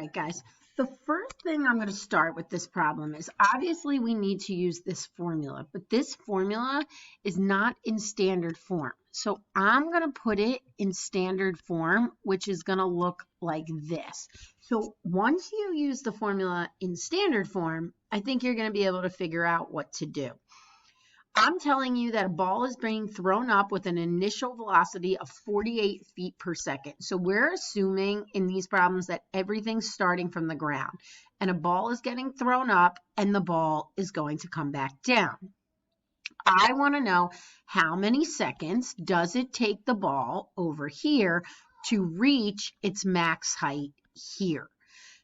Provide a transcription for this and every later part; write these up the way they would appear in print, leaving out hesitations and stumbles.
right, guys. The first thing I'm going to start with this problem is obviously we need to use this formula, but this formula is not in standard form. So I'm going to put it in standard form, which is going to look like this. So once you use the formula in standard form, I think you're going to be able to figure out what to do. I'm telling you that a ball is being thrown up with an initial velocity of 48 feet per second. So we're assuming in these problems that everything's starting from the ground and a ball is getting thrown up and the ball is going to come back down. I want to know how many seconds does it take the ball over here to reach its max height here.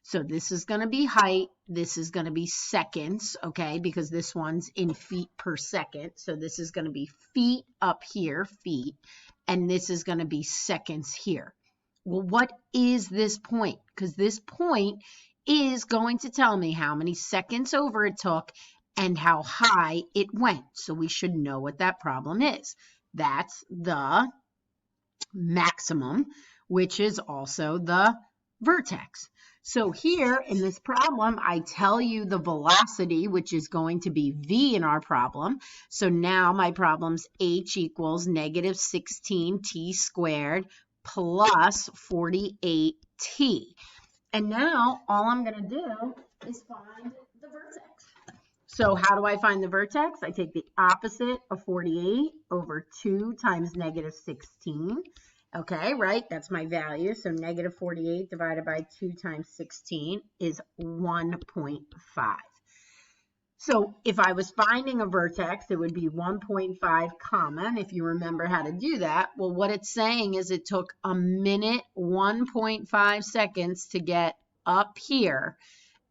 So this is going to be height, this is going to be seconds, okay, because this one's in feet per second. So this is going to be feet up here, feet, and this is going to be seconds here. Well, what is this point? Because this point is going to tell me how many seconds over it took and how high it went. So we should know what that problem is. That's the maximum, which is also the vertex. So here in this problem, I tell you the velocity, which is going to be v in our problem. So now my problem's h equals negative 16t squared plus 48t. And now all I'm going to do is find the vertex. So how do I find the vertex? I take the opposite of 48 over 2 times negative 16. Okay, right? That's my value. So negative 48 divided by 2 times 16 is 1.5. So if I was finding a vertex, it would be 1.5 comma. And if you remember how to do that, well, what it's saying is it took a minute, 1.5 seconds to get up here.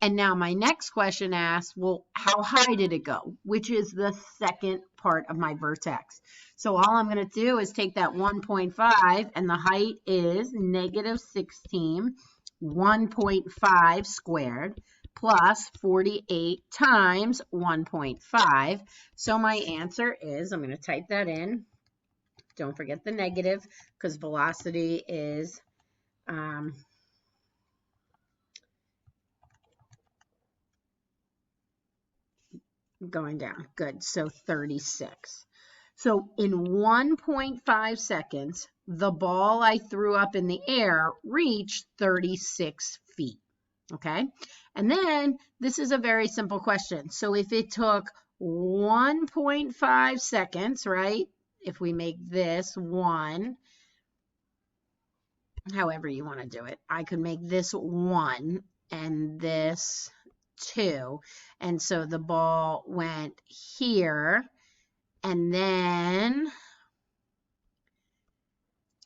And now my next question asks, well, how high did it go? Which is the second part of my vertex. So all I'm going to do is take that 1.5, and the height is negative 16, 1.5 squared, plus 48 times 1.5. So my answer is, I'm going to type that in. Don't forget the negative, because velocity is going down. Good. So 36. So in 1.5 seconds, the ball I threw up in the air reached 36 feet. Okay. And then this is a very simple question. So if it took 1.5 seconds, right? If we make this 1, however you want to do it, I could make this 1 and this 2, and so the ball went here, and then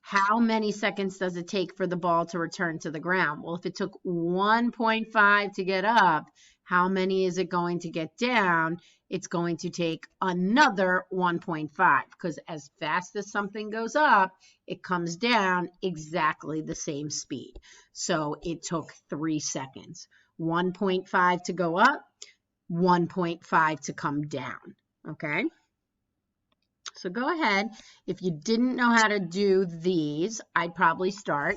how many seconds does it take for the ball to return to the ground? Well, if it took 1.5 to get up, how many is it going to get down? It's going to take another 1.5, because as fast as something goes up, it comes down exactly the same speed. So it took 3 seconds. 1.5 to go up, 1.5 to come down, okay? So go ahead. If you didn't know how to do these, I'd probably start.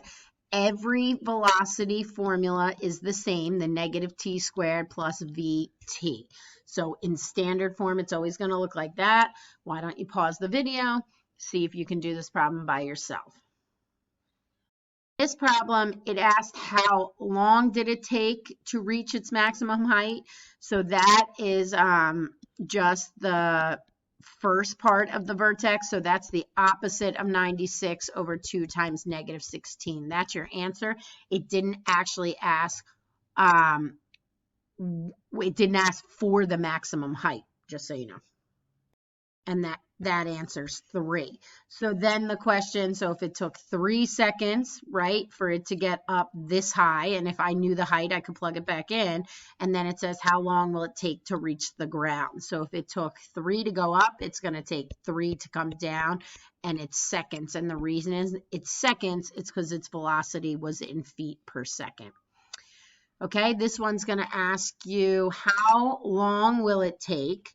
Every velocity formula is the same, the negative t squared plus vt. So in standard form, it's always going to look like that. Why don't you pause the video, see if you can do this problem by yourself. This problem, it asked how long did it take to reach its maximum height. So that is just the first part of the vertex. So that's the opposite of 96 over 2 times negative 16. That's your answer. It didn't actually ask, it didn't ask for the maximum height, just so you know. And that answers 3. So then the question, so if it took 3 seconds, right, for it to get up this high, and if I knew the height, I could plug it back in, and then it says how long will it take to reach the ground. So if it took 3 to go up, it's going to take 3 to come down, and it's seconds. And the reason is it's seconds, it's because its velocity was in feet per second. Okay, this one's going to ask you how long will it take,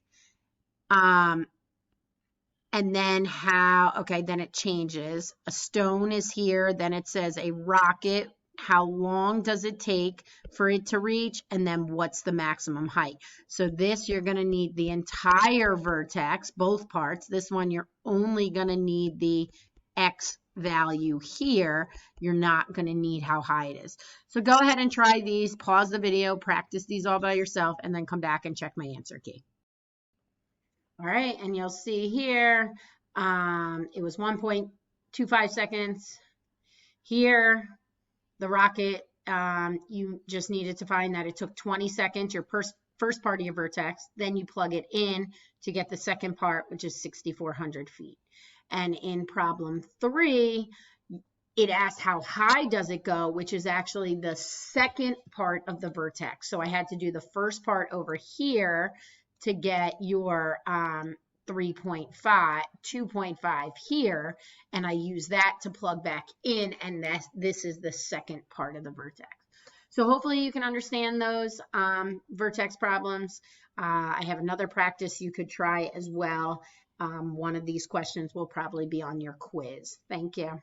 and then how, okay, then it changes. A stone is here, then it says a rocket how long does it take for it to reach, and then what's the maximum height. So this, you're going to need the entire vertex, both parts. This one, you're only going to need the X value here. You're not going to need how high it is. So go ahead and try these, pause the video, practice these all by yourself, and then come back and check my answer key. All right, and you'll see here, it was 1.25 seconds. Here, the rocket, you just needed to find that it took 20 seconds, your first part of your vertex, then you plug it in to get the second part, which is 6,400 feet. And in problem 3, it asked how high does it go, which is actually the second part of the vertex. So I had to do the first part over here to get your 2.5 here, and I use that to plug back in, and this is the second part of the vertex. So hopefully you can understand those vertex problems. I have another practice you could try as well. One of these questions will probably be on your quiz. Thank you.